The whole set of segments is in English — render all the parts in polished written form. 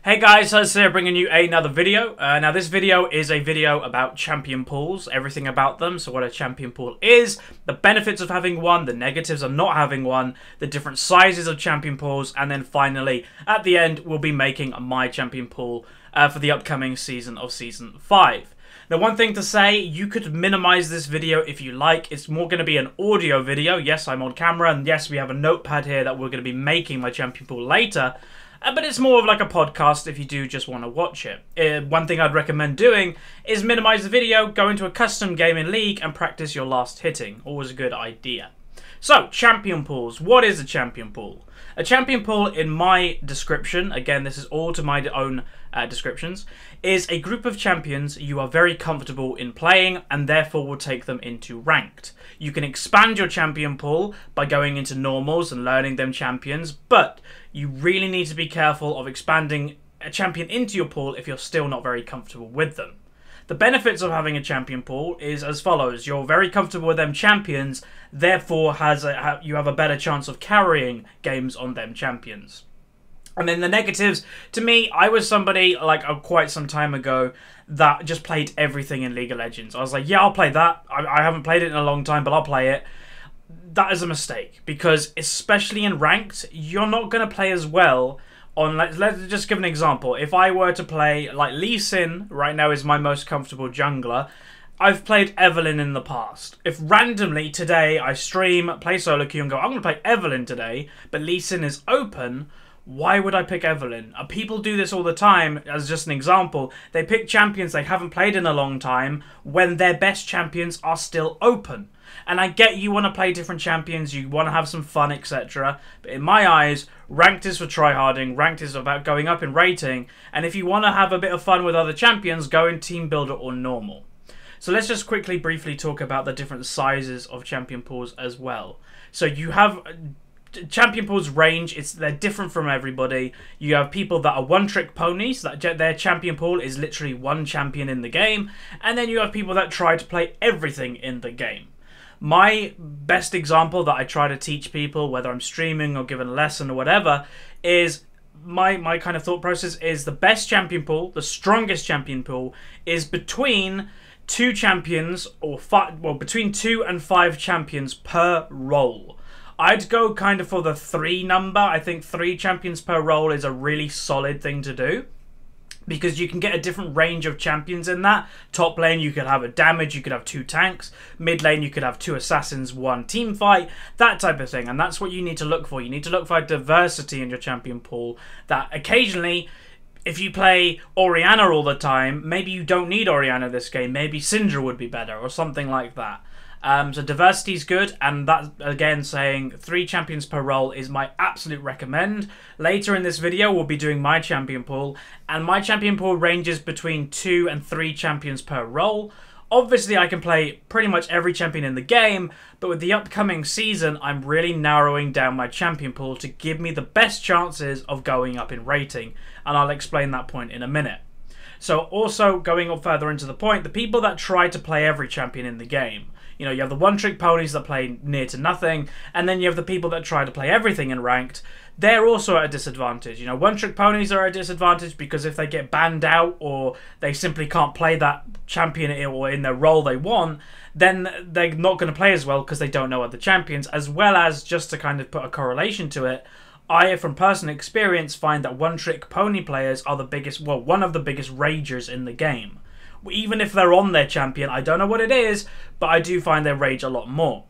Hey guys, Huzzy here bringing you another video. Now this video is a video about champion pools, everything about them, so what a champion pool is, the benefits of having one, the negatives of not having one, the different sizes of champion pools, and then finally, at the end, we'll be making my champion pool for the upcoming season of Season 5. Now one thing to say, you could minimize this video if you like. It's more going to be an audio video. Yes, I'm on camera, and yes, we have a notepad here that we're going to be making my champion pool later. But it's more of like a podcast if you do just want to watch it. One thing I'd recommend doing is minimize the video, go into a custom gaming league and practice your last hitting. Always a good idea. So, champion pools. What is a champion pool? A champion pool, in my description, again this is all to my own descriptions, is a group of champions you are very comfortable in playing and therefore will take them into ranked. You can expand your champion pool by going into normals and learning them champions, but you really need to be careful of expanding a champion into your pool if you're still not very comfortable with them. The benefits of having a champion pool is as follows. You're very comfortable with them champions, therefore you have a better chance of carrying games on them champions. And then the negatives, to me, I was somebody like quite some time ago that just played everything in League of Legends. I was like, yeah, I'll play that. I haven't played it in a long time, but I'll play it. That is a mistake, because especially in ranked, you're not going to play as well on, let's just give an example. If I were to play, like Lee Sin right now is my most comfortable jungler. I've played Evelyn in the past. If randomly today I stream, play solo queue and go, I'm going to play Evelyn today, but Lee Sin is open, why would I pick Evelyn? People do this all the time, as just an example. They pick champions they haven't played in a long time when their best champions are still open. And I get you want to play different champions, you want to have some fun, etc. But in my eyes, ranked is for tryharding, ranked is about going up in rating, and if you want to have a bit of fun with other champions, go in team builder or normal. So let's just quickly, briefly talk about the different sizes of champion pools as well. So you have champion pools range, they're different from everybody. You have people that are one-trick ponies, that their champion pool is literally one champion in the game, and then you have people that try to play everything in the game. My best example that I try to teach people, whether I'm streaming or giving a lesson or whatever, is my kind of thought process is the best champion pool, the strongest champion pool, is between two champions or between 2 and 5 champions per role. I'd go kind of for the 3 number. I think 3 champions per role is a really solid thing to do, because you can get a different range of champions in that. Top lane, you could have a damage, you could have 2 tanks. Mid lane, you could have 2 assassins, 1 team fight, that type of thing. And that's what you need to look for. You need to look for diversity in your champion pool, that occasionally, if you play Orianna all the time, maybe you don't need Orianna this game. Maybe Syndra would be better or something like that. So diversity is good, and that, again, saying 3 champions per role is my absolute recommend. Later in this video, we'll be doing my champion pool, and my champion pool ranges between 2 and 3 champions per role. Obviously, I can play pretty much every champion in the game, but with the upcoming season, I'm really narrowing down my champion pool to give me the best chances of going up in rating, and I'll explain that point in a minute. So also, going up further into the point, the people that try to play every champion in the game. You know, you have the one-trick ponies that play near to nothing, and then you have the people that try to play everything in ranked. They're also at a disadvantage. You know, one-trick ponies are at a disadvantage because if they get banned out or they simply can't play that champion or in their role they want, then they're not going to play as well because they don't know other champions, as well as, just to kind of put a correlation to it, I, from personal experience, find that one-trick pony players are the biggest, well, one of the biggest ragers in the game. Even if they're on their champion, I don't know what it is, but I do find they rage a lot more.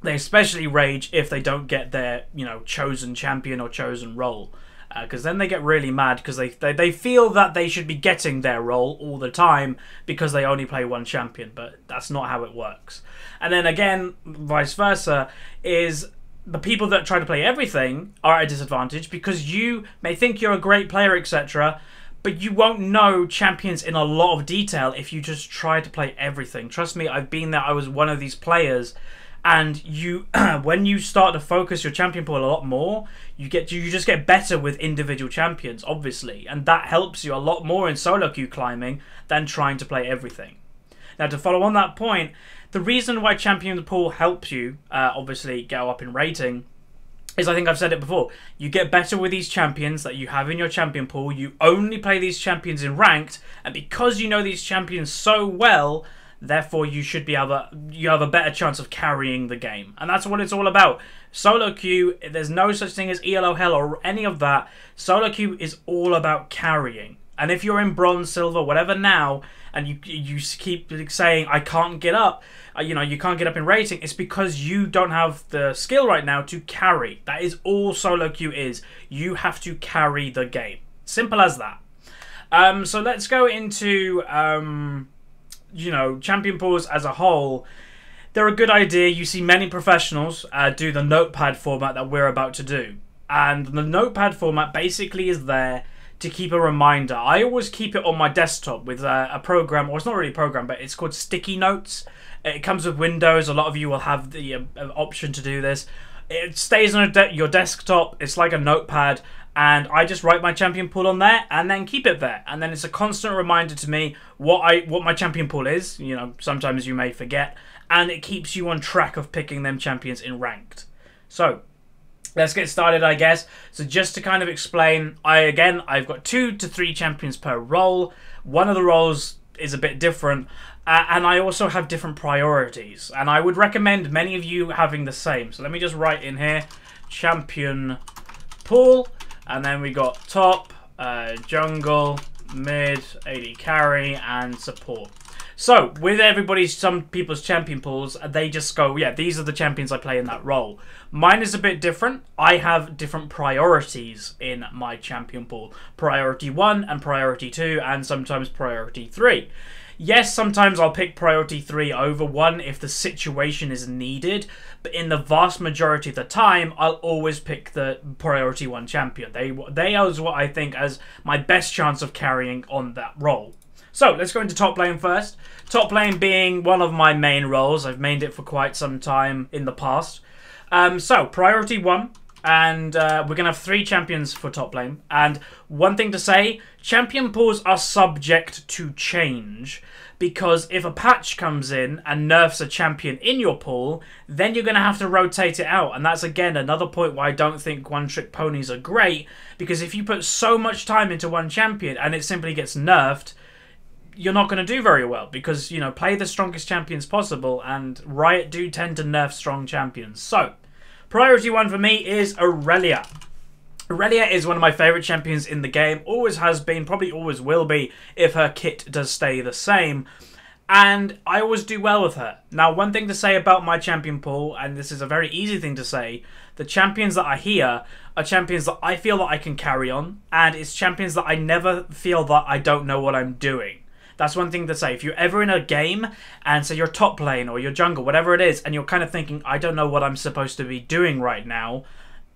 They especially rage if they don't get their, you know, chosen champion or chosen role. Because then they get really mad because they feel that they should be getting their role all the time because they only play one champion, but that's not how it works. And then again, vice versa, is the people that try to play everything are at a disadvantage because you may think you're a great player, etc., but you won't know champions in a lot of detail if you just try to play everything. Trust me, I've been there. I was one of these players, and you, when you start to focus your champion pool a lot more, you just get better with individual champions, obviously, and that helps you a lot more in solo queue climbing than trying to play everything. Now, to follow on that point, the reason why Champion Pool helps you, obviously, go up in rating is, I think I've said it before, you get better with these champions that you have in your champion pool. You only play these champions in ranked, and because you know these champions so well, therefore you should be able you have a better chance of carrying the game. And that's what it's all about. Solo queue, there's no such thing as ELO hell or any of that. Solo queue is all about carrying. And if you're in bronze, silver, whatever now, and you keep saying, I can't get up, you can't get up in rating, it's because you don't have the skill right now to carry. That is all solo queue is. You have to carry the game. Simple as that. So let's go into, champion pools as a whole. They're a good idea. You see many professionals do the notepad format that we're about to do. And the notepad format basically is there to keep a reminder. I always keep it on my desktop with a program, or it's not really a program, but it's called Sticky Notes. It comes with Windows. A lot of you will have the option to do this. It stays on your desktop. It's like a notepad, and I just write my champion pool on there and then keep it there. And then it's a constant reminder to me what my champion pool is. Sometimes you may forget, and it keeps you on track of picking them champions in ranked. So let's get started, I guess. So just to kind of explain, I've got 2 to 3 champions per role. One of the roles is a bit different, and I also have different priorities. And I would recommend many of you having the same. So let me just write in here, champion pool, and then we got top, jungle, mid, AD carry, and support. So, with some people's champion pools, they just go, yeah, these are the champions I play in that role. Mine is a bit different. I have different priorities in my champion pool. Priority 1 and priority 2, and sometimes priority 3. Yes, sometimes I'll pick priority 3 over 1 if the situation is needed, but in the vast majority of the time, I'll always pick the priority 1 champion. They are what I think as my best chance of carrying on that role. So, let's go into top lane first. Top lane being one of my main roles. I've mained it for quite some time in the past. So, priority 1. And we're going to have 3 champions for top lane. And one thing to say, champion pools are subject to change. Because if a patch comes in and nerfs a champion in your pool, then you're going to have to rotate it out. And that's, again, another point why I don't think one-trick ponies are great. Because if you put so much time into one champion and it simply gets nerfed, you're not going to do very well because, play the strongest champions possible, and Riot do tend to nerf strong champions. So, priority 1 for me is Aurelia. Aurelia is one of my favourite champions in the game, always has been, probably always will be if her kit does stay the same, and I always do well with her. Now, one thing to say about my champion pool, and this is a very easy thing to say, the champions that are here are champions that I feel that I can carry on, and it's champions that I never feel that I don't know what I'm doing. That's one thing to say. If you're ever in a game and say you're top lane or you're jungle, whatever it is, and you're kind of thinking, I don't know what I'm supposed to be doing right now,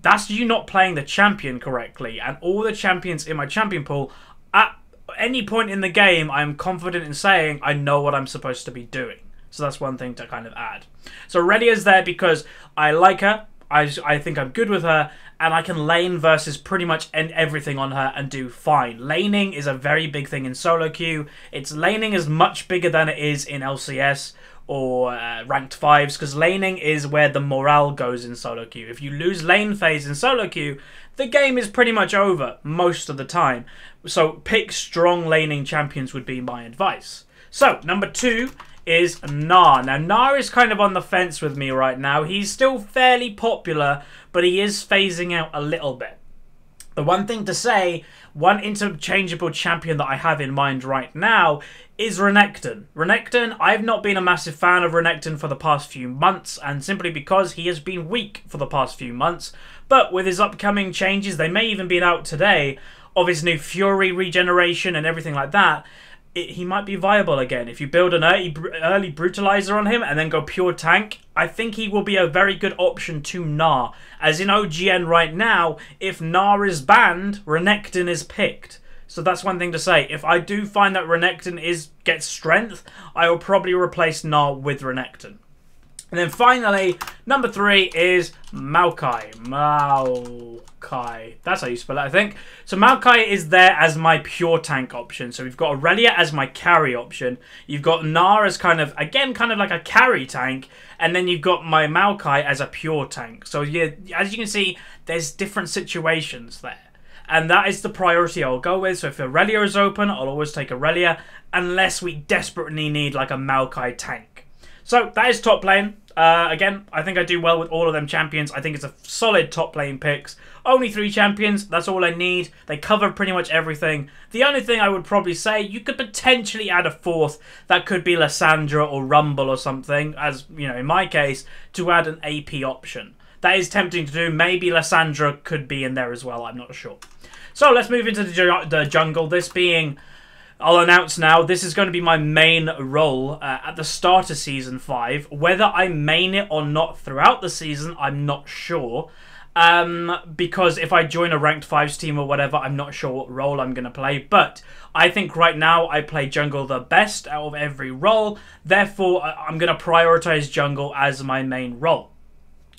that's you not playing the champion correctly. And all the champions in my champion pool, at any point in the game, I'm confident in saying I know what I'm supposed to be doing. So that's one thing to kind of add. So Aurelia's there because I like her. I think I'm good with her, and I can lane versus pretty much end everything on her and do fine. Laning is a very big thing in solo queue. Laning is much bigger than it is in LCS or ranked 5s, because laning is where the morale goes in solo queue. If you lose lane phase in solo queue, the game is pretty much over most of the time. So pick strong laning champions would be my advice. So, number 2 is Gnar. Now, Gnar is kind of on the fence with me right now. He's still fairly popular, but he is phasing out a little bit. The one thing to say, one interchangeable champion that I have in mind right now is Renekton. Renekton, I've not been a massive fan of Renekton for the past few months, and simply because he has been weak for the past few months. But with his upcoming changes, they may even be out today, of his new Fury regeneration and everything like that, he might be viable again. If you build an early brutalizer on him and then go pure tank, I think he will be a very good option to Gnar. As in OGN right now, if Gnar is banned, Renekton is picked. So that's one thing to say. If I do find that Renekton gets strength, I will probably replace Gnar with Renekton. And then finally, number 3 is Maokai. Maokai. That's how you spell it, I think. So Maokai is there as my pure tank option. So we've got Aurelia as my carry option. You've got Gnar as kind of, again, kind of like a carry tank. And then you've got my Maokai as a pure tank. So yeah, as you can see, there's different situations there. And that is the priority I'll go with. So if Aurelia is open, I'll always take Aurelia. Unless we desperately need like a Maokai tank. So that is top lane. Again, I think I do well with all of them champions. I think it's a solid top lane picks. Only 3 champions, that's all I need. They cover pretty much everything. The only thing I would probably say, you could potentially add a 4th. That could be Lissandra or Rumble or something, as, you know, in my case, to add an AP option. That is tempting to do. Maybe Lissandra could be in there as well, I'm not sure. So let's move into the jungle. This being... I'll announce now, this is going to be my main role at the start of Season 5. Whether I main it or not throughout the season, I'm not sure. Because if I join a Ranked 5s team or whatever, I'm not sure what role I'm going to play. But I think right now I play jungle the best out of every role. Therefore, I'm going to prioritize jungle as my main role.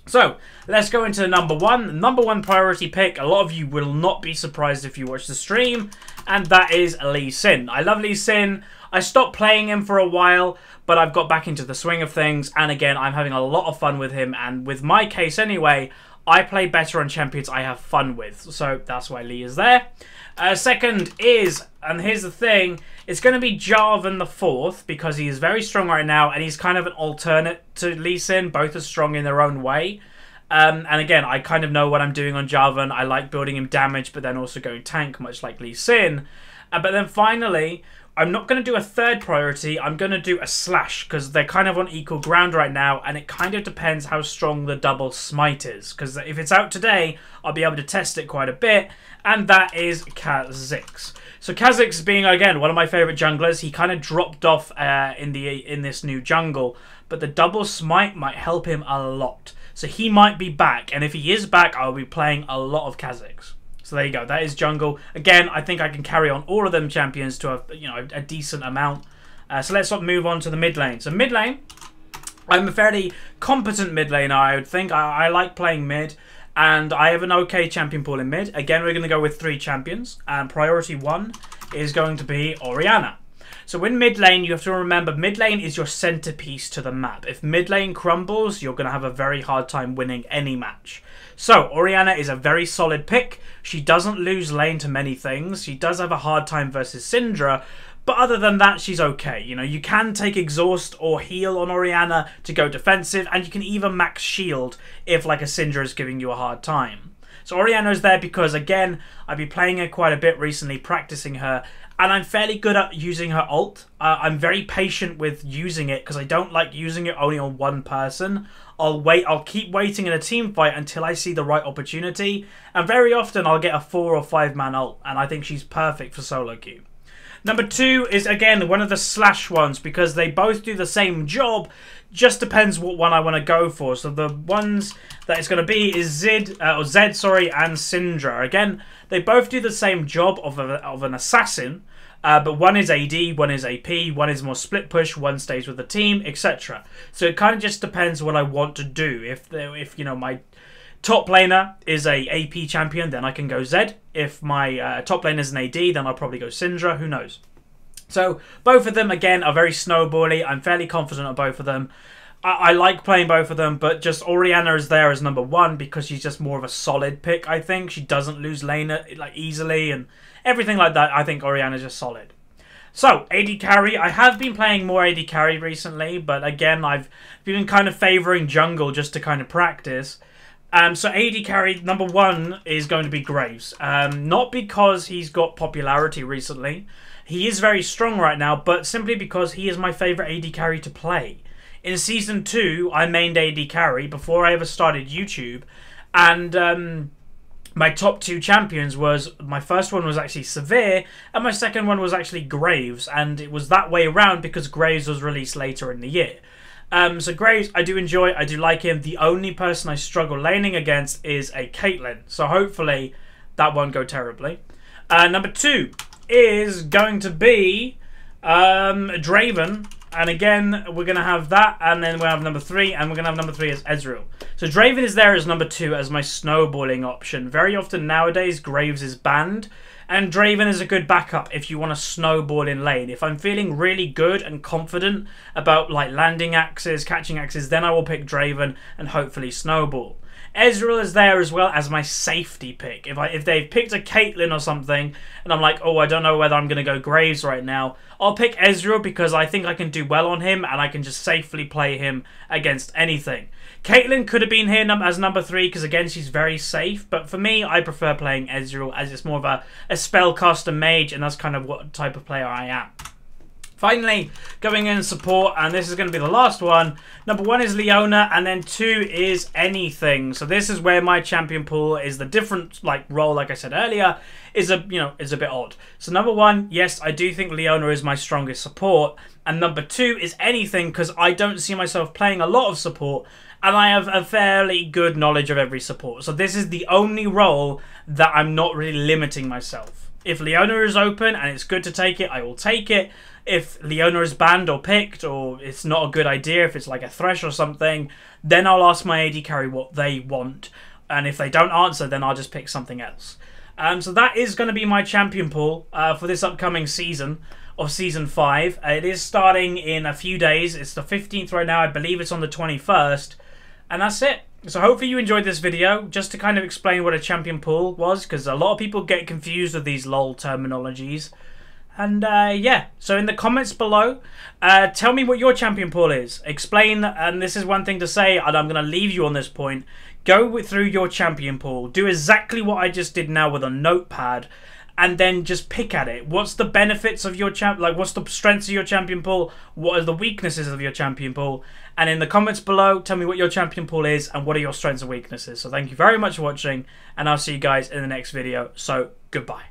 So, let's go into number 1. Number 1 priority pick. A lot of you will not be surprised if you watch the stream. And that is Lee Sin. I love Lee Sin. I stopped playing him for a while, but I've got back into the swing of things. And again, I'm having a lot of fun with him. And with my case anyway, I play better on champions I have fun with. So, that's why Lee is there. Second is, and here's the thing, it's going to be Jarvan the 4th because he is very strong right now and he's kind of an alternate to Lee Sin. Both are strong in their own way. And again, I kind of know what I'm doing on Jarvan. I like building him damage but then also going tank, much like Lee Sin. But then finally, I'm not going to do a 3rd priority. I'm going to do a Slash because they're kind of on equal ground right now. And it kind of depends how strong the double smite is. Because if it's out today, I'll be able to test it quite a bit. And that is Kha'Zix. So Kha'Zix being, again, one of my favourite junglers. He kind of dropped off in this new jungle. But the double smite might help him a lot. So he might be back. And if he is back, I'll be playing a lot of Kha'Zix. So there you go. That is jungle. Again, I think I can carry on all of them champions to a decent amount. So let's move on to the mid lane. So mid lane, I'm a fairly competent mid laner, I would think. I like playing mid. And I have an okay champion pool in mid. Again, we're going to go with 3 champions. And priority 1 is going to be Orianna. So in mid lane, you have to remember, mid lane is your centerpiece to the map. If mid lane crumbles, you're going to have a very hard time winning any match. So, Orianna is a very solid pick. She doesn't lose lane to many things. She does have a hard time versus Syndra. But other than that, she's okay. You know, you can take exhaust or heal on Orianna to go defensive. And you can even max shield if like a Syndra is giving you a hard time. So Orianna is there because, again, I've been playing her quite a bit recently, practicing her. And I'm fairly good at using her ult. I'm very patient with using it because I don't like using it only on one person. I'll keep waiting in a team fight until I see the right opportunity. And very often I'll get a 4 or 5 man ult. And I think she's perfect for solo queue. Number 2 is, again, one of the Slash ones because they both do the same job. Just depends what one I want to go for. So the ones that it's going to be is Zed, and Syndra. Again, they both do the same job of an assassin. But one is AD, one is AP, one is more split push, one stays with the team, etc. So it kind of just depends what I want to do. If you know, my top laner is a AP champion, then I can go Zed. If my top laner is an AD, then I'll probably go Syndra. Who knows? So both of them, again, are very snowbally. I'm fairly confident of both of them. I like playing both of them, but just Orianna is there as number 1 because she's just more of a solid pick, I think. She doesn't lose lane like easily and everything like that. I think Orianna is just solid. So, AD carry. I have been playing more AD carry recently, but again, I've been kind of favouring jungle just to kind of practice. So AD carry, number 1 is going to be Graves. Not because he's got popularity recently. He is very strong right now, but simply because he is my favourite AD carry to play. In Season 2, I mained AD carry before I ever started YouTube. And my top 2 champions was... My first one was actually Severe, and my second one was actually Graves. And it was that way around because Graves was released later in the year. So Graves, I do enjoy, I do like him. The only person I struggle laning against is a Caitlyn. So hopefully that won't go terribly. Number 2 is going to be Draven. And again, we're going to have that, and then we'll have number 3, and we're going to have number 3 as Ezreal. So Draven is there as number 2 as my snowballing option. Very often nowadays, Graves is banned, and Draven is a good backup if you want to snowball in lane. If I'm feeling really good and confident about like landing axes, catching axes, then I will pick Draven and hopefully snowball. Ezreal is there as well as my safety pick. If they've picked a Caitlyn or something, and I'm like, oh, I don't know whether I'm going to go Graves right now, I'll pick Ezreal because I think I can do well on him, and I can just safely play him against anything. Caitlyn could have been here as number 3 because, again, she's very safe. But for me, I prefer playing Ezreal as it's more of a spellcaster mage, and that's kind of what type of player I am. Finally, going in support, and this is going to be the last one. Number 1 is Leona, and then 2 is anything. So this is where my champion pool is the different role, like I said earlier, is a bit odd. So number 1, yes, I do think Leona is my strongest support, and number 2 is anything because I don't see myself playing a lot of support, and I have a fairly good knowledge of every support. So this is the only role that I'm not really limiting myself. If Leona is open and it's good to take it, I will take it. If Leona is banned or picked, or it's not a good idea, if it's like a Thresh or something, then I'll ask my AD carry what they want. And if they don't answer, then I'll just pick something else. So that is going to be my champion pool for this upcoming season of Season 5. It is starting in a few days. It's the 15th right now. I believe it's on the 21st. And that's it. So hopefully you enjoyed this video, just to kind of explain what a champion pool was, because a lot of people get confused with these LOL terminologies. And yeah, so in the comments below, tell me what your champion pool is. Explain, and this is one thing to say, and I'm going to leave you on this point. Go through your champion pool. Do exactly what I just did now with a notepad, and then just pick at it. What's the benefits of your what's the strengths of your champion pool? What are the weaknesses of your champion pool? And in the comments below, tell me what your champion pool is and what are your strengths and weaknesses. So thank you very much for watching, and I'll see you guys in the next video. So goodbye.